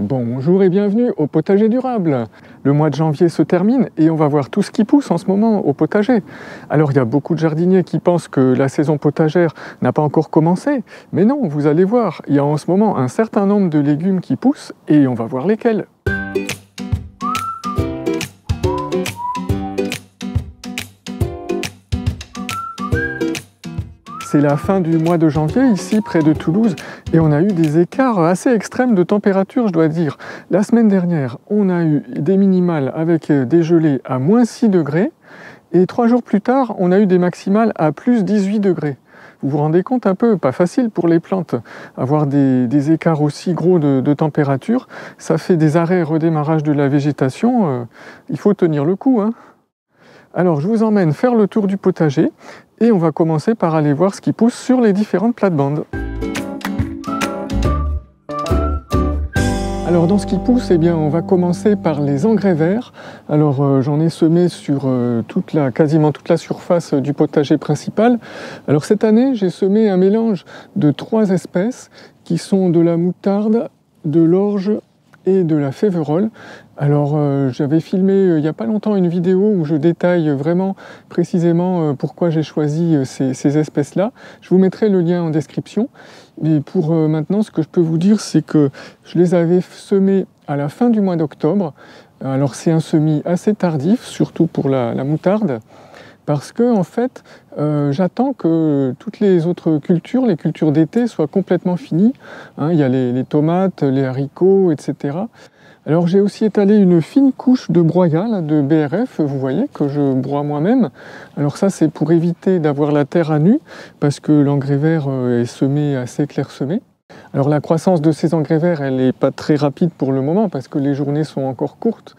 Bonjour et bienvenue au potager durable. Le mois de janvier se termine et on va voir tout ce qui pousse en ce moment au potager. Alors il y a beaucoup de jardiniers qui pensent que la saison potagère n'a pas encore commencé, mais non, vous allez voir, il y a en ce moment un certain nombre de légumes qui poussent et on va voir lesquels. C'est la fin du mois de janvier, ici près de Toulouse, et on a eu des écarts assez extrêmes de température, je dois dire. La semaine dernière, on a eu des minimales avec des gelées à moins 6 degrés, et 3 jours plus tard, on a eu des maximales à plus 18 degrés. Vous vous rendez compte un peu, pas facile pour les plantes, avoir des écarts aussi gros de température, ça fait des arrêts et redémarrage de la végétation, il faut tenir le coup, hein. Alors je vous emmène faire le tour du potager et on va commencer par aller voir ce qui pousse sur les différentes plates-bandes. Alors dans ce qui pousse, eh bien, on va commencer par les engrais verts. Alors j'en ai semé sur quasiment toute la surface du potager principal. Alors cette année, j'ai semé un mélange de 3 espèces qui sont de la moutarde, de l'orge et de la féverolle. Alors j'avais filmé il n'y a pas longtemps une vidéo où je détaille vraiment précisément pourquoi j'ai choisi ces espèces-là. Je vous mettrai le lien en description. Mais pour maintenant, ce que je peux vous dire, c'est que je les avais semées à la fin du mois d'octobre. Alors c'est un semis assez tardif, surtout pour la moutarde, parce que en fait, j'attends que toutes les autres cultures, les cultures d'été, soient complètement finies. Hein, il y a les tomates, les haricots, etc. Alors j'ai aussi étalé une fine couche de broyat, là, de BRF, vous voyez, que je broie moi-même. Alors ça, c'est pour éviter d'avoir la terre à nu, parce que l'engrais vert est semé assez clairsemé. Alors la croissance de ces engrais verts, elle n'est pas très rapide pour le moment, parce que les journées sont encore courtes,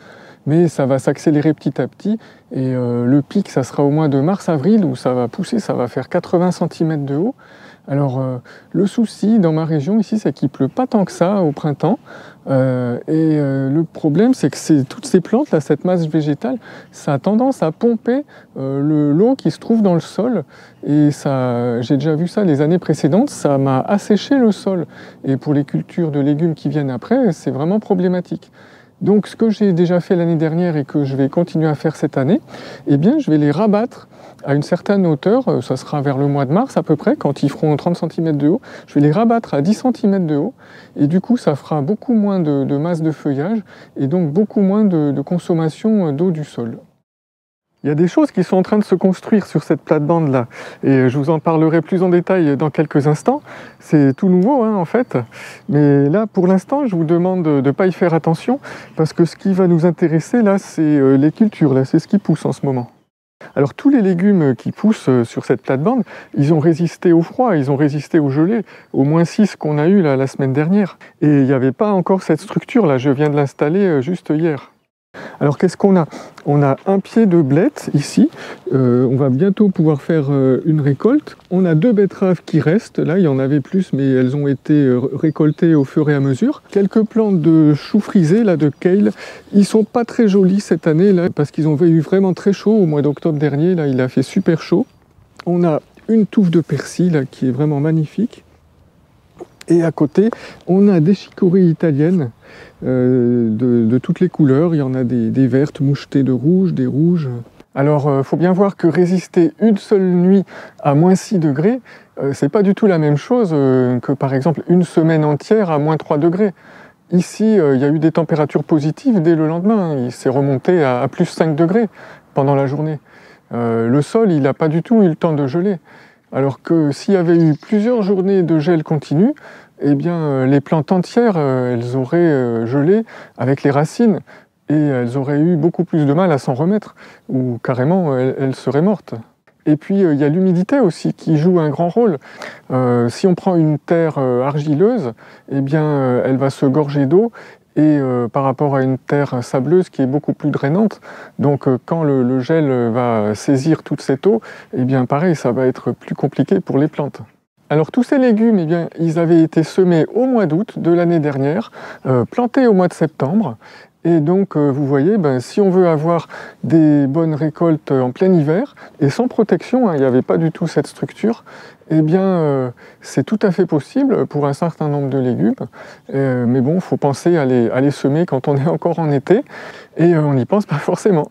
mais ça va s'accélérer petit à petit, et le pic, ça sera au mois de mars-avril, où ça va pousser, ça va faire 80 cm de haut. Alors le souci dans ma région ici, c'est qu'il ne pleut pas tant que ça au printemps, le problème, c'est que toutes ces plantes, là, cette masse végétale, ça a tendance à pomper l'eau qui se trouve dans le sol, et j'ai déjà vu ça les années précédentes, ça m'a asséché le sol, et pour les cultures de légumes qui viennent après, c'est vraiment problématique. Donc ce que j'ai déjà fait l'année dernière et que je vais continuer à faire cette année, eh bien je vais les rabattre à une certaine hauteur, ça sera vers le mois de mars à peu près, quand ils feront 30 cm de haut, je vais les rabattre à 10 cm de haut, et du coup ça fera beaucoup moins de masse de feuillage, et donc beaucoup moins de consommation d'eau du sol. Il y a des choses qui sont en train de se construire sur cette plate-bande-là, et je vous en parlerai plus en détail dans quelques instants. C'est tout nouveau, hein, en fait, mais là, pour l'instant, je vous demande de ne pas y faire attention, parce que ce qui va nous intéresser, là, c'est les cultures, là, c'est ce qui pousse en ce moment. Alors tous les légumes qui poussent sur cette plate-bande, ils ont résisté au froid, ils ont résisté au gelé, au moins 6 qu'on a eu là, la semaine dernière, et il n'y avait pas encore cette structure-là, je viens de l'installer juste hier. Alors qu'est-ce qu'on a? On a un pied de blettes ici, on va bientôt pouvoir faire une récolte. On a 2 betteraves qui restent, là il y en avait plus mais elles ont été récoltées au fur et à mesure. Quelques plantes de choux frisés, là, de kale, ils sont pas très jolis cette année là, parce qu'ils ont eu vraiment très chaud au mois d'octobre dernier, là il a fait super chaud. On a une touffe de persil là, qui est vraiment magnifique. Et à côté, on a des chicorées italiennes de toutes les couleurs. Il y en a des vertes mouchetées de rouge, des rouges. Alors, il faut bien voir que résister une seule nuit à moins 6 degrés, c'est pas du tout la même chose que par exemple une semaine entière à moins 3 degrés. Ici, il y a eu des températures positives dès le lendemain. Il s'est remonté à plus 5 degrés pendant la journée. Le sol, il n'a pas du tout eu le temps de geler. Alors que s'il y avait eu plusieurs journées de gel continu, eh bien, les plantes entières, elles auraient gelé avec les racines et elles auraient eu beaucoup plus de mal à s'en remettre, ou carrément, elles seraient mortes. Et puis, il y a l'humidité aussi qui joue un grand rôle. Si on prend une terre argileuse, eh bien, elle va se gorger d'eau, et par rapport à une terre sableuse qui est beaucoup plus drainante. Donc quand le gel va saisir toute cette eau, eh bien pareil, ça va être plus compliqué pour les plantes. Alors tous ces légumes, eh bien, ils avaient été semés au mois d'août de l'année dernière, plantés au mois de septembre, Et donc, vous voyez, si on veut avoir des bonnes récoltes en plein hiver, et sans protection, hein, il n'y avait pas du tout cette structure, eh bien, c'est tout à fait possible pour un certain nombre de légumes. Mais bon, il faut penser à les semer quand on est encore en été, et on n'y pense pas forcément.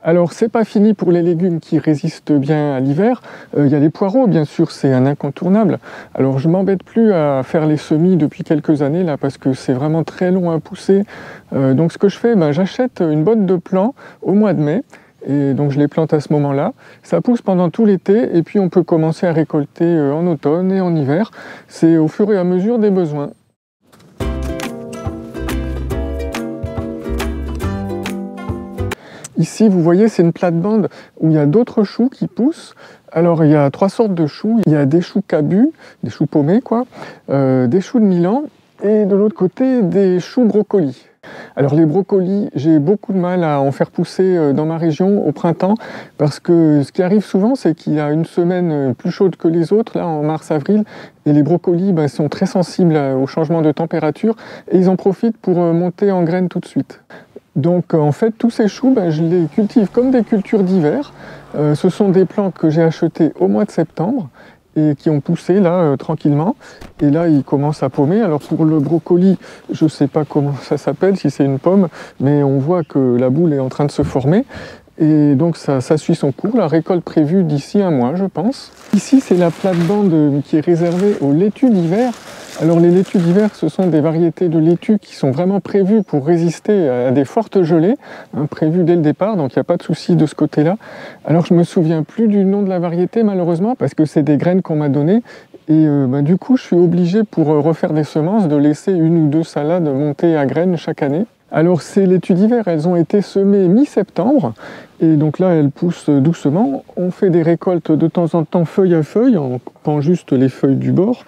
Alors, c'est pas fini pour les légumes qui résistent bien à l'hiver. Il y a les poireaux, bien sûr, c'est un incontournable. Alors, je m'embête plus à faire les semis depuis quelques années, là, parce que c'est vraiment très long à pousser. Donc, ce que je fais, j'achète une botte de plants au mois de mai. Et donc, je les plante à ce moment-là. Ça pousse pendant tout l'été, et puis on peut commencer à récolter en automne et en hiver. C'est au fur et à mesure des besoins. Ici, vous voyez, c'est une plate-bande où il y a d'autres choux qui poussent. Alors, il y a 3 sortes de choux. Il y a des choux cabus, des choux paumés, quoi, des choux de Milan, et de l'autre côté, des choux brocolis. Alors, les brocolis, j'ai beaucoup de mal à en faire pousser dans ma région au printemps, parce que ce qui arrive souvent, c'est qu'il y a une semaine plus chaude que les autres, là, en mars-avril, et les brocolis sont très sensibles au changement de température, et ils en profitent pour monter en graines tout de suite. Donc en fait, tous ces choux, je les cultive comme des cultures d'hiver. Ce sont des plants que j'ai achetés au mois de septembre et qui ont poussé là tranquillement. Et là, ils commencent à paumer. Alors pour le brocoli, je ne sais pas comment ça s'appelle, si c'est une pomme, mais on voit que la boule est en train de se former. Et donc ça suit son cours, la récolte prévue d'ici un mois, je pense. Ici, c'est la plate-bande qui est réservée aux laitues d'hiver. Alors les laitues d'hiver, ce sont des variétés de laitues qui sont vraiment prévues pour résister à des fortes gelées, prévues dès le départ, donc il n'y a pas de souci de ce côté-là. Alors je ne me souviens plus du nom de la variété malheureusement, parce que c'est des graines qu'on m'a données, et du coup je suis obligé pour refaire des semences de laisser 1 ou 2 salades monter à graines chaque année. Alors ces laitues d'hiver, elles ont été semées mi-septembre, et donc là elles poussent doucement. On fait des récoltes de temps en temps feuille à feuille, en coupant juste les feuilles du bord,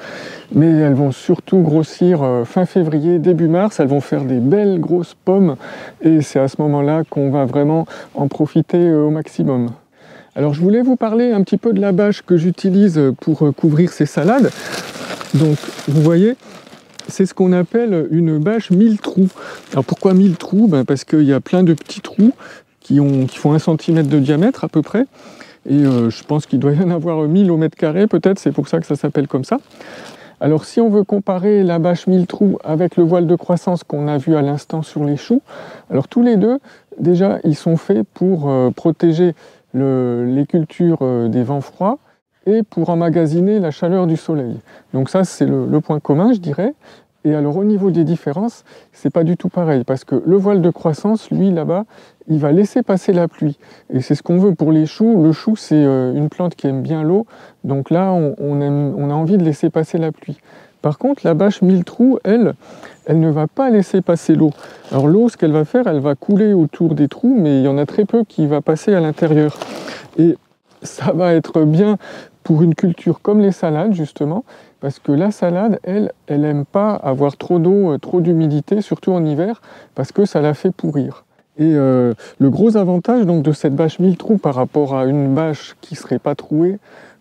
mais elles vont surtout grossir fin février, début mars, elles vont faire des belles grosses pommes, et c'est à ce moment-là qu'on va vraiment en profiter au maximum. Alors je voulais vous parler un petit peu de la bâche que j'utilise pour couvrir ces salades. Donc vous voyez, c'est ce qu'on appelle une bâche 1000 trous. Alors pourquoi 1000 trous? Parce qu'il y a plein de petits trous qui font 1 cm de diamètre à peu près. Et je pense qu'il doit y en avoir 1000 au mètre carré peut-être, c'est pour ça que ça s'appelle comme ça. Alors si on veut comparer la bâche 1000 trous avec le voile de croissance qu'on a vu à l'instant sur les choux, alors tous les deux, déjà, ils sont faits pour protéger les cultures des vents froids et pour emmagasiner la chaleur du soleil. Donc ça, c'est le point commun, je dirais. Et alors au niveau des différences, c'est pas du tout pareil, parce que le voile de croissance, lui, là-bas, il va laisser passer la pluie. Et c'est ce qu'on veut pour les choux. Le chou, c'est une plante qui aime bien l'eau, donc là, on a envie de laisser passer la pluie. Par contre, la bâche 1000 trous, elle ne va pas laisser passer l'eau. Alors l'eau, ce qu'elle va faire, elle va couler autour des trous, mais il y en a très peu qui va passer à l'intérieur. Et ça va être bien pour une culture comme les salades, justement, parce que la salade, elle n'aime pas avoir trop d'eau, trop d'humidité, surtout en hiver, parce que ça la fait pourrir. Et le gros avantage donc, de cette bâche 1000 trous par rapport à une bâche qui ne serait pas trouée,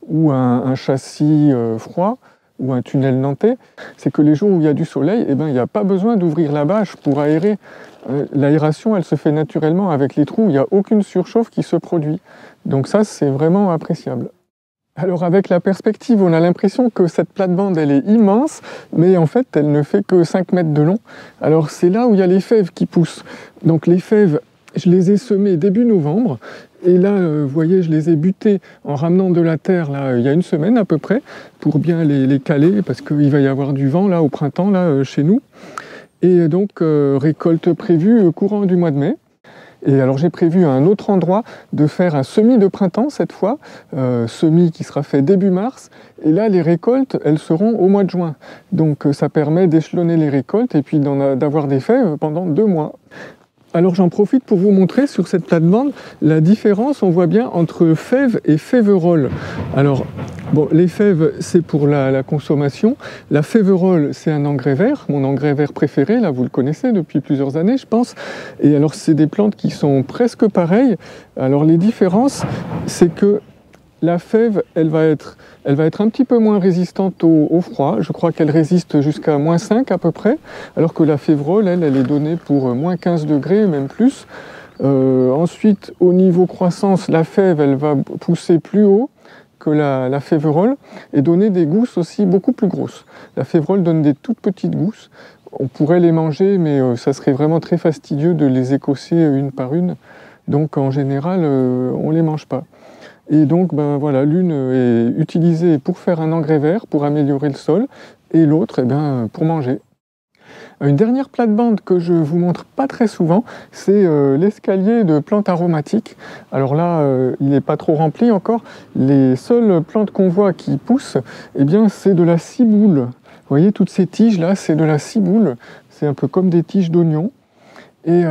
ou un châssis froid, ou un tunnel nantais, c'est que les jours où il y a du soleil, il n'y a pas besoin d'ouvrir la bâche pour aérer. L'aération, elle se fait naturellement avec les trous, il n'y a aucune surchauffe qui se produit. Donc ça, c'est vraiment appréciable. Alors avec la perspective, on a l'impression que cette plate-bande, elle est immense, mais en fait, elle ne fait que 5 mètres de long. Alors c'est là où il y a les fèves qui poussent. Donc les fèves, je les ai semées début novembre, et là, vous voyez, je les ai butées en ramenant de la terre, là, il y a 1 semaine à peu près, pour bien les caler, parce qu'il va y avoir du vent, là, au printemps, là, chez nous. Et donc, récolte prévue courant du mois de mai. Et alors j'ai prévu à un autre endroit de faire un semis de printemps cette fois, semis qui sera fait début mars, et là les récoltes elles seront au mois de juin. Donc ça permet d'échelonner les récoltes et puis d'avoir des fèves pendant 2 mois. Alors j'en profite pour vous montrer sur cette plate-bande la différence, on voit bien, entre fèves et féveroles. Alors bon, les fèves c'est pour la consommation, la féverole c'est un engrais vert, mon engrais vert préféré, là vous le connaissez depuis plusieurs années je pense. Et alors c'est des plantes qui sont presque pareilles. Alors les différences c'est que la fève, elle va être un petit peu moins résistante au froid. Je crois qu'elle résiste jusqu'à -5 à peu près, alors que la févrole, elle est donnée pour -15 degrés, même plus. Ensuite, au niveau croissance, la fève, elle va pousser plus haut que la févrole et donner des gousses aussi beaucoup plus grosses. La févrole donne des toutes petites gousses. On pourrait les manger, mais ça serait vraiment très fastidieux de les écosser une par une. Donc en général, on ne les mange pas. Et donc, ben voilà, l'une est utilisée pour faire un engrais vert, pour améliorer le sol, et l'autre, pour manger. Une dernière plate-bande que je vous montre pas très souvent, c'est l'escalier de plantes aromatiques. Alors là, il n'est pas trop rempli encore. Les seules plantes qu'on voit qui poussent, c'est de la ciboule. Vous voyez, toutes ces tiges-là, c'est de la ciboule. C'est un peu comme des tiges d'oignon. Et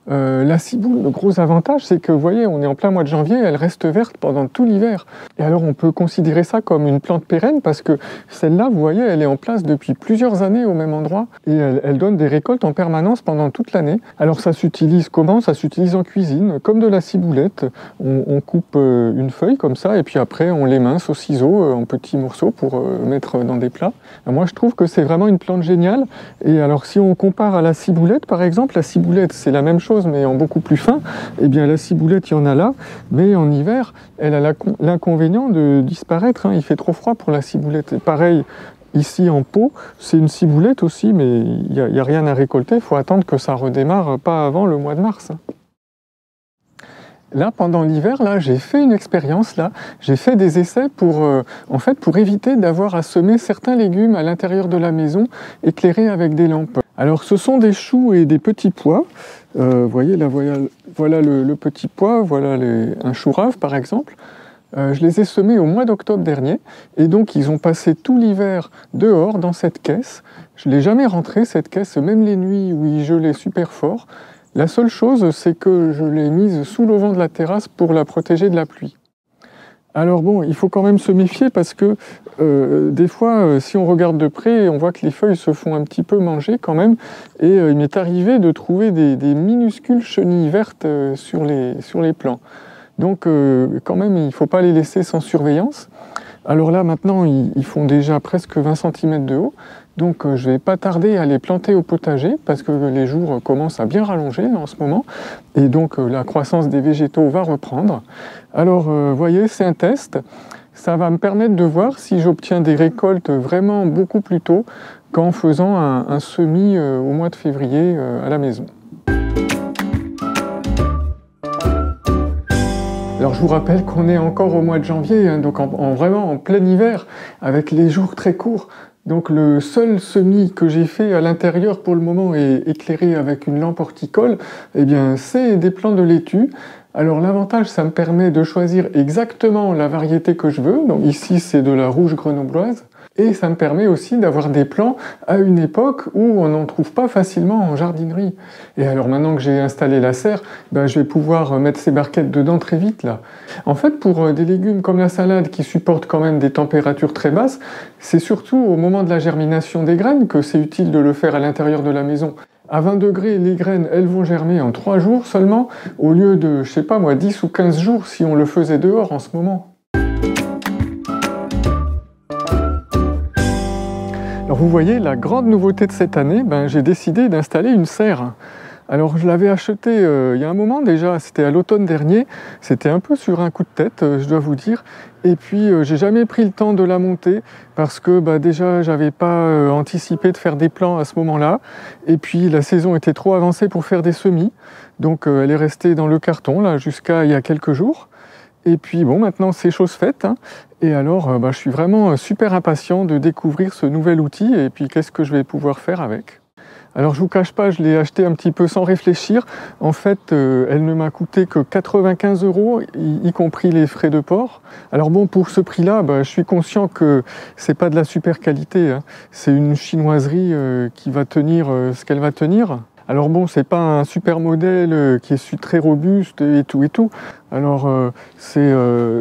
la ciboule, le gros avantage, c'est que, vous voyez, on est en plein mois de janvier, elle reste verte pendant tout l'hiver. Et alors, on peut considérer ça comme une plante pérenne parce que celle-là, vous voyez, elle est en place depuis plusieurs années au même endroit et elle donne des récoltes en permanence pendant toute l'année. Alors, ça s'utilise comment? Ça s'utilise en cuisine, comme de la ciboulette. On coupe une feuille comme ça et puis après, on l'émince au ciseau en petits morceaux pour mettre dans des plats. Moi, je trouve que c'est vraiment une plante géniale. Et alors, si on compare à la ciboulette, par exemple, la ciboulette, c'est la même chose, mais en beaucoup plus fin, la ciboulette, il y en a là, mais en hiver, elle a l'inconvénient de disparaître. Il fait trop froid pour la ciboulette. Et pareil, ici en pot, c'est une ciboulette aussi, mais il n'y a rien à récolter. Il faut attendre que ça redémarre, pas avant le mois de mars. Là, pendant l'hiver, là, j'ai fait une expérience, là, j'ai fait des essais pour éviter d'avoir à semer certains légumes à l'intérieur de la maison, éclairés avec des lampes. Alors, ce sont des choux et des petits pois. Vous voyez, là, voilà le petit pois, voilà un chou rave, par exemple. Je les ai semés au mois d'octobre dernier, et donc ils ont passé tout l'hiver dehors, dans cette caisse. Je ne l'ai jamais rentrée, cette caisse, même les nuits où il gelait super fort. La seule chose, c'est que je l'ai mise sous l'auvent de la terrasse pour la protéger de la pluie. Alors bon, il faut quand même se méfier parce que des fois, si on regarde de près, on voit que les feuilles se font un petit peu manger quand même. Et il m'est arrivé de trouver des minuscules chenilles vertes sur les plants. Donc quand même, il ne faut pas les laisser sans surveillance. Alors là, maintenant, ils font déjà presque 20 cm de haut. Donc je ne vais pas tarder à les planter au potager parce que les jours commencent à bien rallonger en ce moment. Et donc la croissance des végétaux va reprendre. Alors vous voyez, c'est un test. Ça va me permettre de voir si j'obtiens des récoltes vraiment beaucoup plus tôt qu'en faisant un semis au mois de février à la maison. Alors je vous rappelle qu'on est encore au mois de janvier, donc vraiment en plein hiver, avec les jours très courts. Donc le seul semis que j'ai fait à l'intérieur pour le moment est éclairé avec une lampe horticole, c'est des plants de laitue. Alors l'avantage, ça me permet de choisir exactement la variété que je veux. Donc ici c'est de la rouge grenobloise. Et ça me permet aussi d'avoir des plants à une époque où on n'en trouve pas facilement en jardinerie. Et alors maintenant que j'ai installé la serre, je vais pouvoir mettre ces barquettes dedans très vite là. En fait, pour des légumes comme la salade qui supportent quand même des températures très basses, c'est surtout au moment de la germination des graines que c'est utile de le faire à l'intérieur de la maison. À 20 degrés, les graines, elles vont germer en 3 jours seulement, au lieu de, 10 ou 15 jours si on le faisait dehors en ce moment. Alors vous voyez, la grande nouveauté de cette année, j'ai décidé d'installer une serre. Alors je l'avais acheté il y a un moment déjà, c'était à l'automne dernier, c'était un peu sur un coup de tête, je dois vous dire. Et puis j'ai jamais pris le temps de la monter parce que déjà j'avais pas anticipé de faire des plants à ce moment-là. Et puis la saison était trop avancée pour faire des semis, donc elle est restée dans le carton là jusqu'à il y a quelques jours. Et puis bon, maintenant c'est chose faite, et alors je suis vraiment super impatient de découvrir ce nouvel outil et puis qu'est-ce que je vais pouvoir faire avec. Alors je vous cache pas, je l'ai acheté un petit peu sans réfléchir. En fait, elle ne m'a coûté que 95 €, y compris les frais de port. Alors bon, pour ce prix-là, je suis conscient que c'est pas de la super qualité. C'est une chinoiserie qui va tenir ce qu'elle va tenir. Alors bon, c'est pas un super modèle qui est très robuste et tout et tout. Alors c'est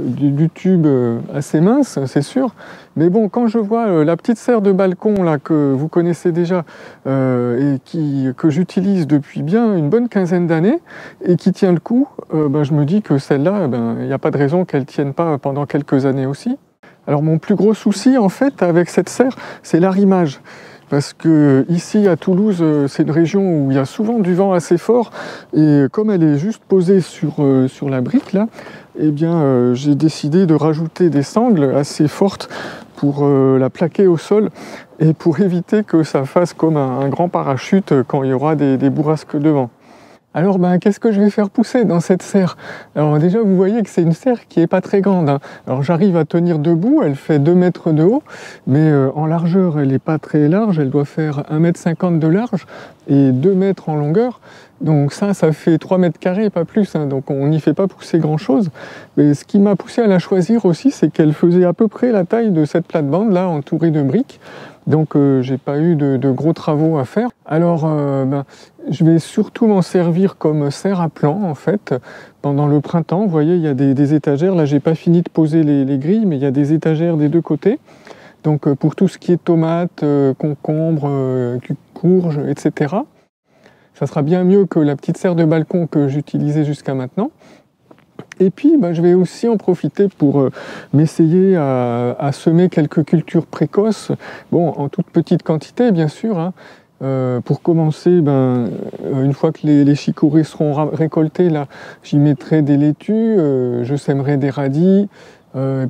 du tube assez mince, c'est sûr. Mais bon, quand je vois la petite serre de balcon là que vous connaissez déjà et que j'utilise depuis bien une bonne quinzaine d'années et qui tient le coup, je me dis que celle-là, il n'y a pas de raison qu'elle tienne pas pendant quelques années aussi. Alors mon plus gros souci en fait avec cette serre, c'est l'arrimage. Parce que ici à Toulouse, c'est une région où il y a souvent du vent assez fort et comme elle est juste posée sur la brique là, eh bien j'ai décidé de rajouter des sangles assez fortes pour la plaquer au sol et pour éviter que ça fasse comme un grand parachute quand il y aura des bourrasques de vent. Alors qu'est-ce que je vais faire pousser dans cette serre? Alors déjà vous voyez que c'est une serre qui n'est pas très grande, hein. Alors j'arrive à tenir debout, elle fait 2 mètres de haut, mais en largeur elle n'est pas très large, elle doit faire 1,50 m de large et 2 mètres en longueur. Donc ça fait 3 mètres carrés, pas plus, hein. Donc on n'y fait pas pousser grand chose. Mais ce qui m'a poussé à la choisir aussi, c'est qu'elle faisait à peu près la taille de cette plate-bande là, entourée de briques. Donc j'ai pas eu de gros travaux à faire. Alors je vais surtout m'en servir comme serre à plant en fait pendant le printemps. Vous voyez, il y a des étagères. Là, j'ai pas fini de poser les grilles, mais il y a des étagères des deux côtés. Donc pour tout ce qui est tomates, concombres, courges, etc. Ça sera bien mieux que la petite serre de balcon que j'utilisais jusqu'à maintenant. Et puis, je vais aussi en profiter pour m'essayer à semer quelques cultures précoces, bon, en toute petite quantité, bien sûr, hein. Pour commencer, une fois que les chicorées seront récoltées, là, j'y mettrai des laitues, je sèmerai des radis,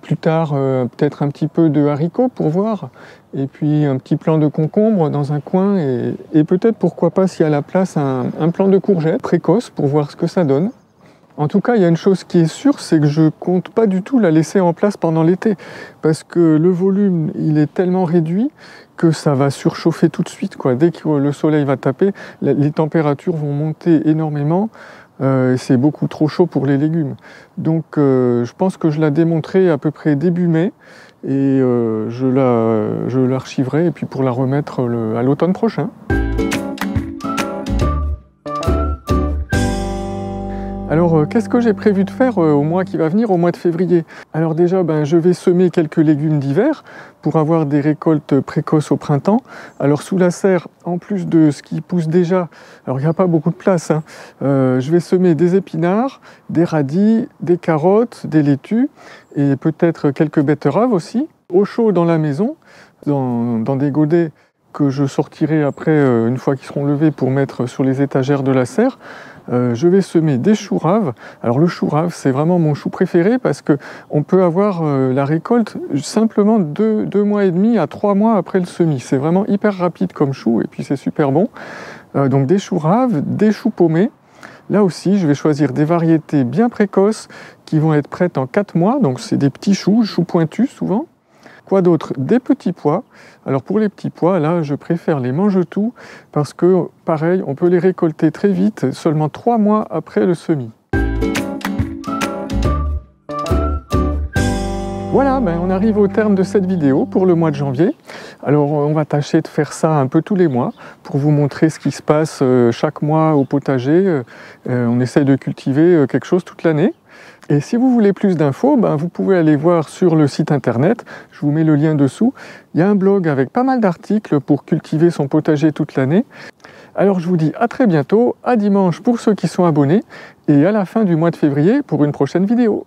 plus tard, peut-être un petit peu de haricots pour voir, et puis un petit plant de concombre dans un coin, et peut-être, pourquoi pas, s'il y a la place, un plant de courgettes précoce pour voir ce que ça donne. En tout cas, il y a une chose qui est sûre, c'est que je compte pas du tout la laisser en place pendant l'été, parce que le volume, il est tellement réduit que ça va surchauffer tout de suite, quoi. Dès que le soleil va taper, les températures vont monter énormément, c'est beaucoup trop chaud pour les légumes. Donc je pense que je la démonterai à peu près début mai, et je l'archiverai, et puis pour la remettre à l'automne prochain. Alors, qu'est-ce que j'ai prévu de faire au mois qui va venir, au mois de février? Alors déjà, je vais semer quelques légumes d'hiver pour avoir des récoltes précoces au printemps. Alors sous la serre, en plus de ce qui pousse déjà, alors il n'y a pas beaucoup de place, hein, je vais semer des épinards, des radis, des carottes, des laitues et peut-être quelques betteraves aussi. Au chaud dans la maison, dans des godets que je sortirai après une fois qu'ils seront levés pour mettre sur les étagères de la serre. Je vais semer des choux raves. Alors le chou rave, c'est vraiment mon chou préféré parce qu'on peut avoir la récolte simplement 2 mois et demi à 3 mois après le semis. C'est vraiment hyper rapide comme chou et puis c'est super bon. Donc des choux raves, des choux paumés. Là aussi, je vais choisir des variétés bien précoces qui vont être prêtes en 4 mois. Donc c'est des petits choux pointus souvent. Quoi d'autre? Des petits pois. Alors pour les petits pois, là, je préfère les mange-tout parce que, pareil, on peut les récolter très vite, seulement 3 mois après le semis. Voilà, on arrive au terme de cette vidéo pour le mois de janvier. Alors on va tâcher de faire ça un peu tous les mois pour vous montrer ce qui se passe chaque mois au potager. On essaye de cultiver quelque chose toute l'année. Et si vous voulez plus d'infos, vous pouvez aller voir sur le site internet, je vous mets le lien dessous. Il y a un blog avec pas mal d'articles pour cultiver son potager toute l'année. Alors je vous dis à très bientôt, à dimanche pour ceux qui sont abonnés, et à la fin du mois de février pour une prochaine vidéo.